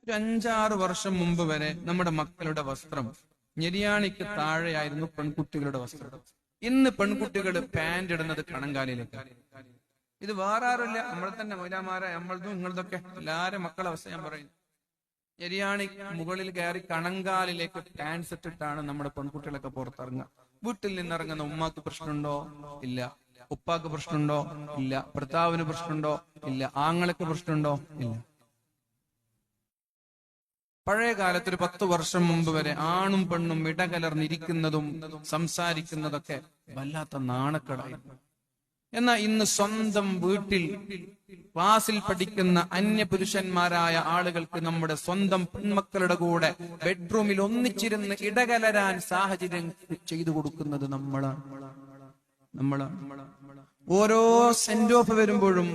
ഒരു 5-6 വർഷം മുമ്പ് വരെ നമ്മുടെ മക്കളുടെ വസ്ത്രം ഞെരിയാണിക്ക് താഴെയായിരുന്നു പെൺകുട്ടികളുടെ വസ്ത്രം. ഇന്ന് പെൺകുട്ടികൾ പാന്റ് ഇടുന്നത് കണങ്കാലിലേക്കാണ്. ഇത് വേറെ ആരുമില്ല, നമ്മൾ തന്നെ മൗലാമാരെ, നമ്മളതും നിങ്ങളതൊക്കെ എല്ലാരും മക്കളെ അവസ്ഥ ഞാൻ പറയുന്നു. ഞെരിയാണി മുകളിൽ കയറി കണങ്കാലിലേക്ക് പാൻസ് ഇട്ടിട്ടാണ് നമ്മുടെ പെൺകുട്ടികളൊക്കെ പുറത്തിറങ്ങുക. വീട്ടിൽ നിന്നിറങ്ങുന്ന ഉമ്മാക്ക് പ്രശ്നമുണ്ടോ? ഇല്ല. ഉപ്പാക്ക് പ്രശ്നമുണ്ടോ? ഇല്ല. ഭർത്താവിന് പ്രശ്നമുണ്ടോ? ഇല്ല. ആങ്ങൾക്ക് പ്രശ്നമുണ്ടോ? ഇല്ല. പഴയ കാലത്ത് ഒരു 10 വർഷം മുമ്പ് വരെ ആണും പെണ്ണും ഇടകലർന്നിരിക്കുന്നതും സംസാരിക്കുന്നതൊക്കെ വല്ലാത്ത നാണക്കേടായിരുന്നു. എന്നാൽ ഇന്ന് സ്വന്തം വീട്ടിൽ ക്ലാസ്സിൽ പഠിക്കുന്ന അന്യപുരുഷന്മാരായ ആളുകൾക്ക് നമ്മുടെ സ്വന്തം പെൺമക്കളുടെ കൂടെ ബെഡ്റൂമിൽ ഒന്നിച്ചിരുന്ന് ഇടകലരാൻ സാഹചര്യം ചെയ്തു കൊടുക്കുന്നത് നമ്മളാണ്. ഓരോ സെന്റ് ഓഫ് വരുമ്പോഴും,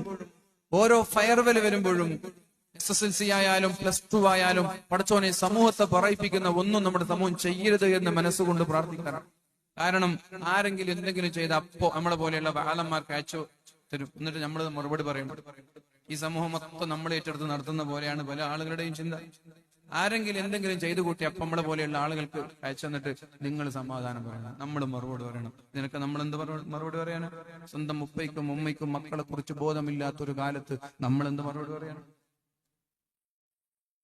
ഓരോ ഫയർവെൽ വരുമ്പോഴും, SSLC ആയാലും +2 ആയാലും പടച്ചോനെ സമൂഹത്തെ പറയിപ്പിക്കുന്ന ഒന്നും നമ്മുടെ സമൂഹം ചെയ്യരുത് എന്ന് മനസ്സുകൊണ്ട് പ്രാർത്ഥിക്കണം. കാരണം ആരെങ്കിലും എന്തെങ്കിലും ചെയ്ത അപ്പോ നമ്മളെ പോലെയുള്ള ബാലന്മാർക്ക് അയച്ചു തരും, എന്നിട്ട് നമ്മൾ മറുപടി പറയണം. ഈ സമൂഹം മൊത്തം നമ്മൾ ഏറ്റെടുത്ത് നടത്തുന്ന പോലെയാണ് പല ആളുകളുടെയും ചിന്ത. ആരെങ്കിലും എന്തെങ്കിലും ചെയ്തു കൂട്ടി അപ്പം നമ്മളെ പോലെയുള്ള ആളുകൾക്ക് അയച്ചു തന്നിട്ട് നിങ്ങൾ സമാധാനം പറയണം, നമ്മൾ മറുപടി പറയണം. നിനക്ക് നമ്മൾ എന്ത് മറുപടി പറയാന്? സ്വന്തം ഉപ്പയ്ക്കും ഉമ്മയ്ക്കും മക്കളെ കുറിച്ച് ബോധമില്ലാത്തൊരു കാലത്ത് നമ്മൾ എന്ത് മറുപടി പറയണം?